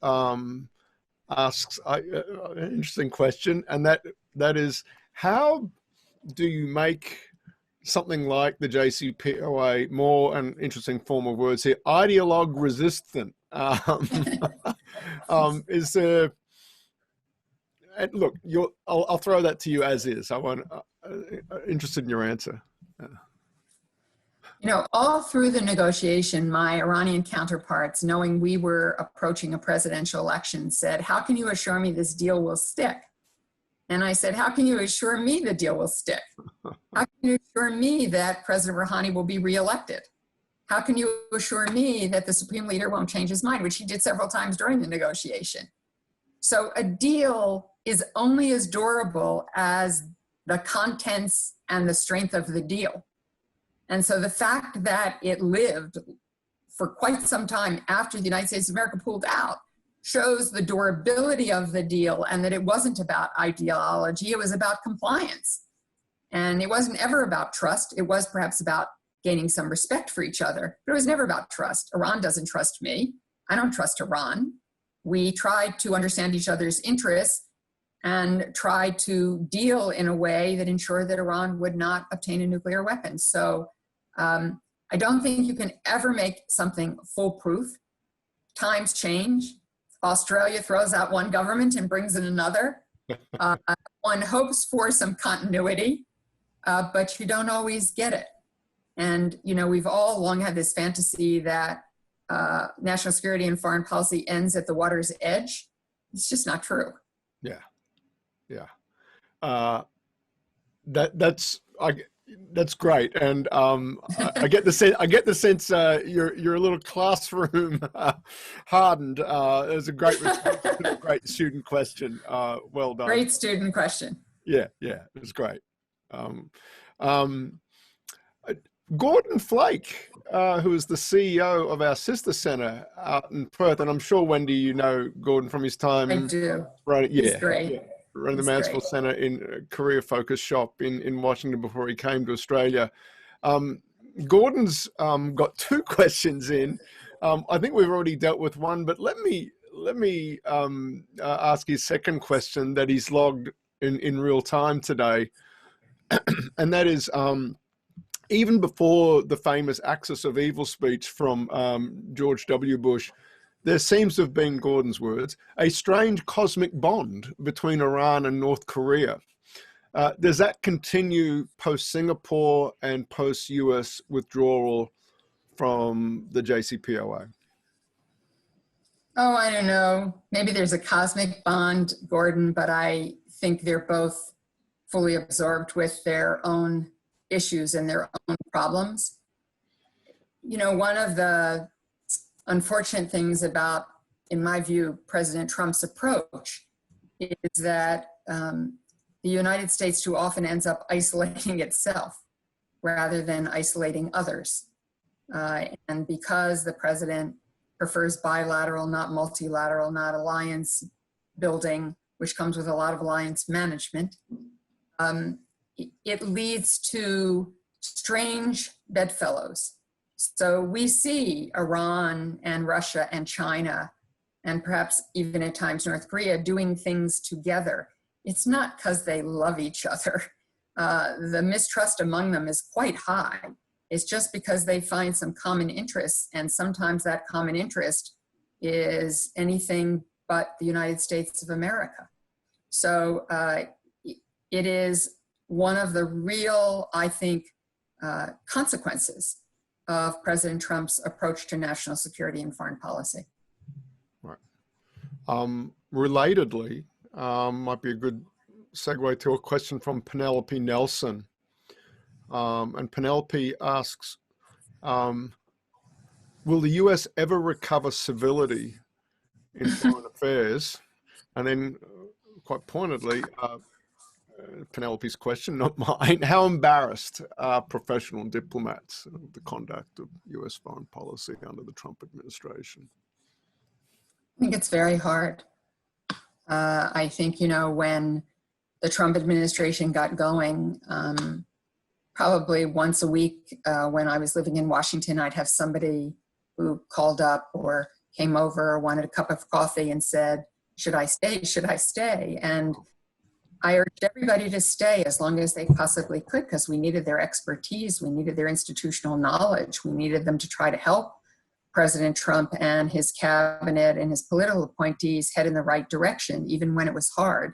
asks an interesting question, and that is, how do you make something like the JCPOA more, an interesting form of words here, ideologue resistant? Is there? And look, I'll throw that to you as is. I want interested in your answer. You know, all through the negotiation, my Iranian counterparts, knowing we were approaching a presidential election, said, "How can you assure me this deal will stick?" And I said, "How can you assure me the deal will stick? How can you assure me that President Rouhani will be reelected? How can you assure me that the Supreme Leader won't change his mind?" Which he did several times during the negotiation. So a deal is only as durable as the contents and the strength of the deal. And so the fact that it lived for quite some time after the United States of America pulled out shows the durability of the deal, and that it wasn't about ideology, it was about compliance. And it wasn't ever about trust. It was perhaps about gaining some respect for each other, but it was never about trust. Iran doesn't trust me. I don't trust Iran. We tried to understand each other's interests and tried to deal in a way that ensured that Iran would not obtain a nuclear weapon. So I don't think you can ever make something foolproof. Times change. Australia throws out one government and brings in another. One hopes for some continuity, but you don't always get it. And, you know, we've all long had this fantasy that national security and foreign policy ends at the water's edge. It's just not true. Yeah. Yeah. That's great, and I get the sense you're a little classroom hardened. It was a great response to a great student question. Well done. Great student question. Yeah, it was great. Gordon Flake, who is the CEO of our sister center out in Perth, and I'm sure, Wendy, you know Gordon from his time. I do. Right? Yeah. He's great. Yeah. Running the Mansfield Center in a career-focused shop in Washington before he came to Australia. Gordon's got two questions in. I think we've already dealt with one, but let me ask his second question that he's logged in real time today, and that is, even before the famous Axis of Evil speech from George W. Bush, there seems to have been, Gordon's words, a strange cosmic bond between Iran and North Korea. Does that continue post-Singapore and post-US withdrawal from the JCPOA? Oh, I don't know. Maybe there's a cosmic bond, Gordon, but I think they're both fully absorbed with their own issues and their own problems. You know, one of the unfortunate things about, in my view, President Trump's approach is that the United States too often ends up isolating itself rather than isolating others. And because the president prefers bilateral, not multilateral, not alliance building, which comes with a lot of alliance management, it leads to strange bedfellows. So we see Iran and Russia and China, and perhaps even at times North Korea, doing things together. It's not because they love each other. The mistrust among them is quite high. It's just because they find some common interests, and sometimes that common interest is anything but the United States of America. So it is one of the real, I think, consequences of President Trump's approach to national security and foreign policy. Right. Relatedly, might be a good segue to a question from Penelope Nelson. And Penelope asks, will the US ever recover civility in foreign affairs? And then, quite pointedly, Penelope's question, not mine, how embarrassed are professional diplomats of the conduct of US foreign policy under the Trump administration? I think it's very hard. I think, you know, when the Trump administration got going, probably once a week when I was living in Washington, I'd have somebody who called up or came over or wanted a cup of coffee and said, should I stay? Should I stay? And I urged everybody to stay as long as they possibly could, because we needed their expertise, we needed their institutional knowledge, we needed them to try to help President Trump and his cabinet and his political appointees head in the right direction, even when it was hard.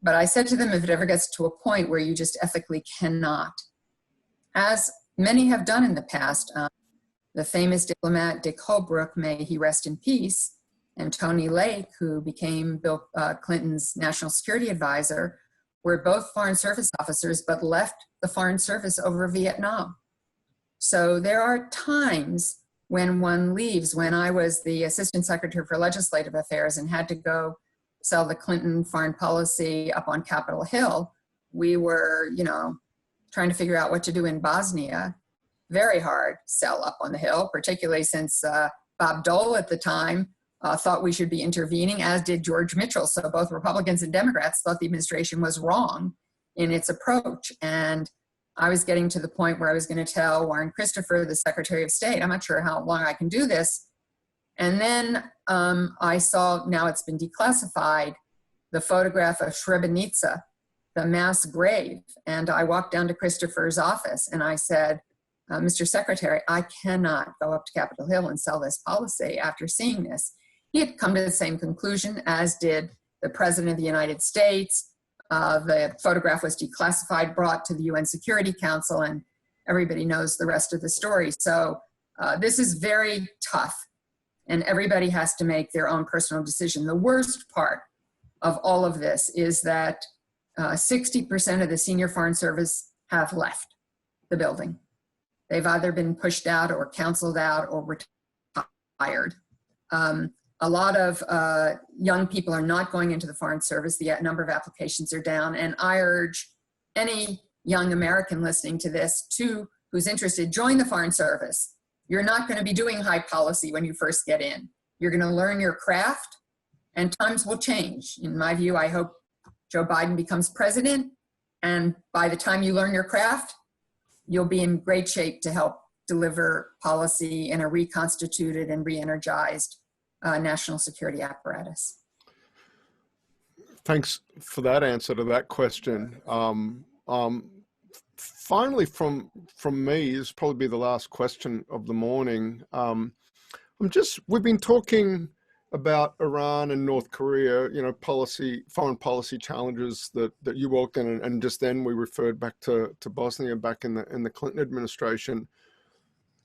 But I said to them, if it ever gets to a point where you just ethically cannot, as many have done in the past, the famous diplomat Dick Holbrooke, may he rest in peace, and Tony Lake, who became Bill Clinton's national security advisor, were both Foreign Service officers, but left the Foreign Service over Vietnam. So there are times when one leaves. When I was the Assistant Secretary for Legislative Affairs and had to go sell the Clinton foreign policy up on Capitol Hill, we were, you know, trying to figure out what to do in Bosnia. Very hard sell up on the Hill, particularly since Bob Dole at the time thought we should be intervening, as did George Mitchell. So both Republicans and Democrats thought the administration was wrong in its approach. And I was getting to the point where I was going to tell Warren Christopher, the Secretary of State, I'm not sure how long I can do this. And then I saw, now it's been declassified, the photograph of Srebrenica, the mass grave. And I walked down to Christopher's office and I said, Mr. Secretary, I cannot go up to Capitol Hill and sell this policy after seeing this. He had come to the same conclusion, as did the President of the United States. The photograph was declassified, brought to the UN Security Council, and everybody knows the rest of the story. So this is very tough, and everybody has to make their own personal decision. The worst part of all of this is that 60% of the senior Foreign Service have left the building. They've either been pushed out or counseled out or retired. A lot of young people are not going into the Foreign Service. The number of applications are down. And I urge any young American listening to this who's interested, join the Foreign Service. You're not going to be doing high policy when you first get in. You're going to learn your craft, and times will change. In my view, I hope Joe Biden becomes president, and by the time you learn your craft, you'll be in great shape to help deliver policy in a reconstituted and re-energized national security apparatus. Thanks for that answer to that question. Finally, from me, this will probably be the last question of the morning. We've been talking about Iran and North Korea, foreign policy challenges that you walked in, and just then we referred back to Bosnia back in the Clinton administration.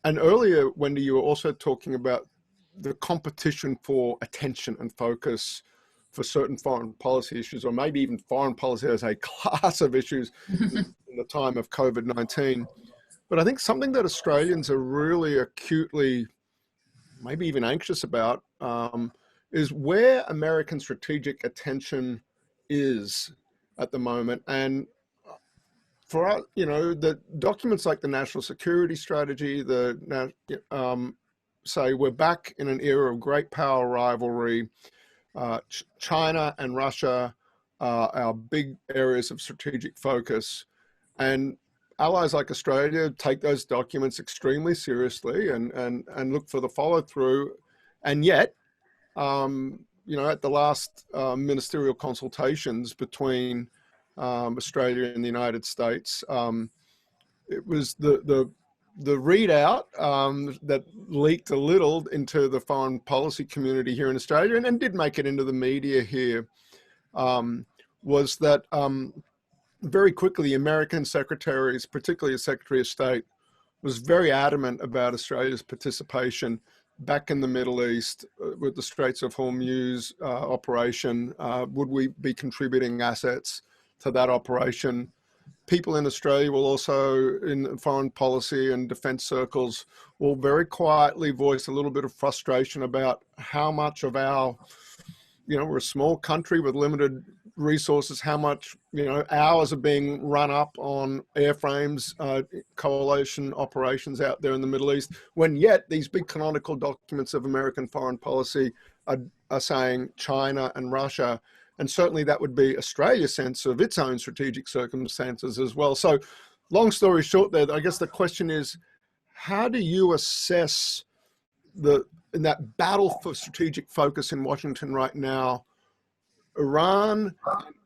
And earlier, Wendy, you were also talking about the competition for attention and focus for certain foreign policy issues, or maybe even foreign policy as a class of issues in the time of COVID-19. But I think something that Australians are really acutely, maybe even anxious about, is where American strategic attention is at the moment. And for us, the documents like the National Security Strategy, say we're back in an era of great power rivalry. China and Russia are our big areas of strategic focus, and allies like Australia take those documents extremely seriously and look for the follow through. And yet, at the last ministerial consultations between Australia and the United States, it was the readout that leaked a little into the foreign policy community here in Australia and did make it into the media here, was that very quickly the American secretaries, particularly the Secretary of State, was very adamant about Australia's participation back in the Middle East with the Straits of Hormuz operation. Would we be contributing assets to that operation? People in Australia will also, in foreign policy and defense circles, will very quietly voice a little bit of frustration about how much of our, we're a small country with limited resources, how much, hours are being run up on airframes, coalition operations out there in the Middle East, when yet these big canonical documents of American foreign policy are saying China and Russia. And certainly that would be Australia's sense of its own strategic circumstances as well. So long story short there, I guess the question is, how do you assess in that battle for strategic focus in Washington right now, Iran,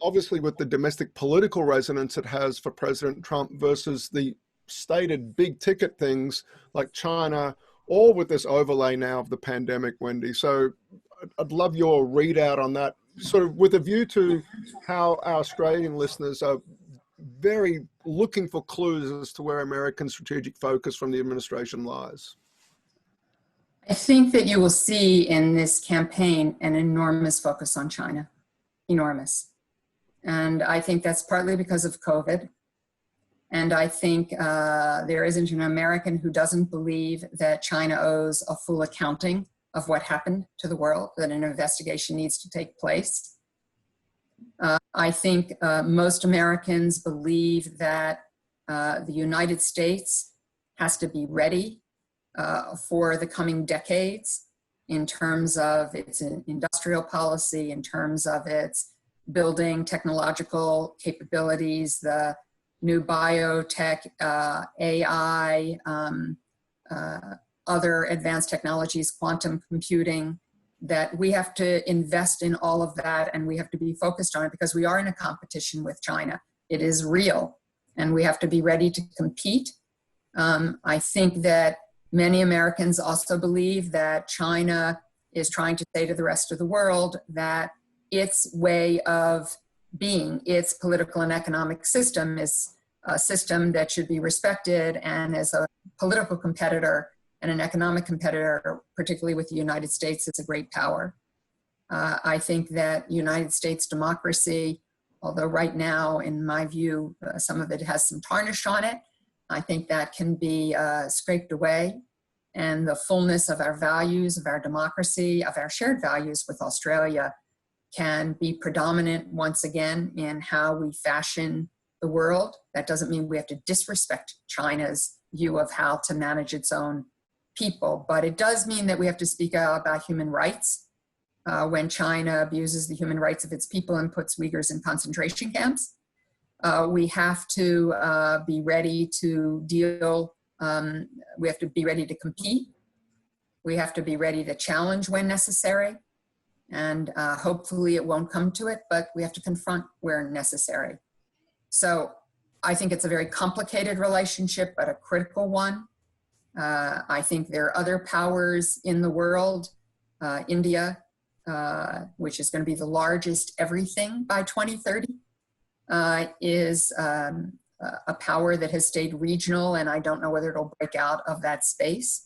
obviously with the domestic political resonance it has for President Trump versus the stated big ticket things like China, all with this overlay now of the pandemic, Wendy. So I'd love your readout on that, sort of with a view to how our Australian listeners are very looking for clues as to where American strategic focus from the administration lies. I think that you will see in this campaign an enormous focus on China, enormous. And I think that's partly because of COVID. And I think there isn't an American who doesn't believe that China owes a full accounting of what happened to the world, that an investigation needs to take place. I think most Americans believe that the United States has to be ready for the coming decades in terms of its industrial policy, in terms of its building technological capabilities, the new biotech, AI, other advanced technologies, quantum computing, that we have to invest in all of that, and we have to be focused on it because we are in a competition with China. It is real, and we have to be ready to compete I think that many Americans also believe that China is trying to say to the rest of the world that its way of being, its political and economic system is a system that should be respected, and as a political competitor and an economic competitor, particularly with the United States, it's a great power. I think that United States democracy, although right now, in my view, some of it has some tarnish on it, I think that can be scraped away. And the fullness of our values, of our democracy, of our shared values with Australia can be predominant once again in how we fashion the world. That doesn't mean we have to disrespect China's view of how to manage its own people, but it does mean that we have to speak out about human rights. When China abuses the human rights of its people and puts Uyghurs in concentration camps, we have to be ready to deal, we have to be ready to compete. We have to be ready to challenge when necessary. And hopefully it won't come to it, but we have to confront where necessary. So I think it's a very complicated relationship, but a critical one. I think there are other powers in the world. India, which is going to be the largest everything by 2030, is a power that has stayed regional, and I don't know whether it'll break out of that space.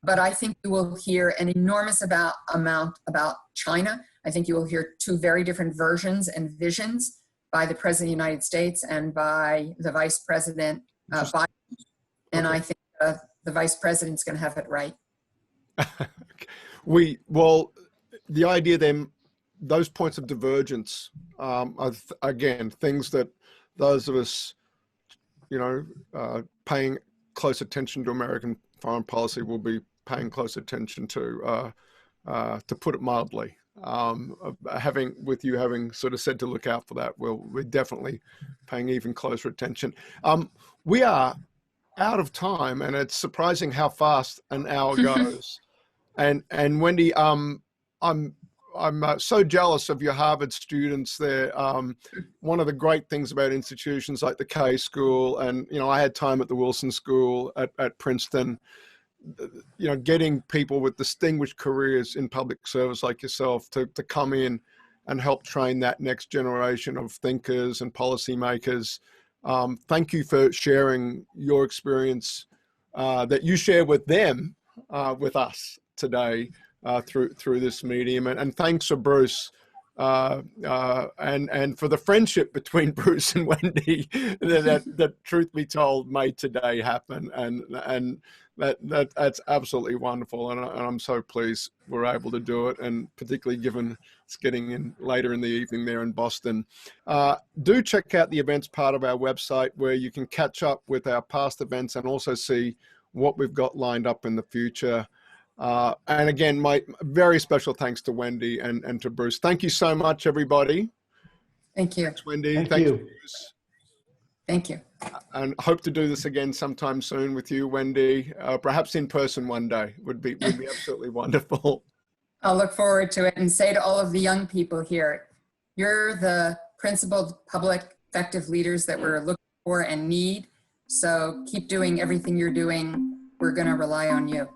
But I think you will hear an enormous amount about China. I think you will hear two very different versions and visions by the President of the United States and by the Vice President Biden. And I think the Vice President's going to have it right. Well, the idea then, those points of divergence are, again, things that those of us, paying close attention to American foreign policy will be paying close attention to put it mildly. Having sort of said to look out for that, we're definitely paying even closer attention. We are out of time, and it's surprising how fast an hour goes. And Wendy, I'm so jealous of your Harvard students there. One of the great things about institutions like the K School, and I had time at the Wilson School at Princeton, getting people with distinguished careers in public service like yourself to come in and help train that next generation of thinkers and policymakers. Thank you for sharing your experience that you share with them, with us today through this medium. And thanks for Bruce and for the friendship between Bruce and Wendy that truth be told made today happen. And that's absolutely wonderful. And I'm so pleased we're able to do it. And particularly given it's getting in later in the evening there in Boston. Do check out the events part of our website where you can catch up with our past events and also see what we've got lined up in the future. And again, my very special thanks to Wendy and to Bruce. Thank you so much, everybody. Thank you. Thanks, Wendy. Thank you. Bruce. Thank you. And hope to do this again sometime soon with you, Wendy. Perhaps in person one day would be absolutely wonderful. I'll look forward to it and say to all of the young people here, you're the principled, public, effective leaders that we're looking for and need. So keep doing everything you're doing. We're going to rely on you.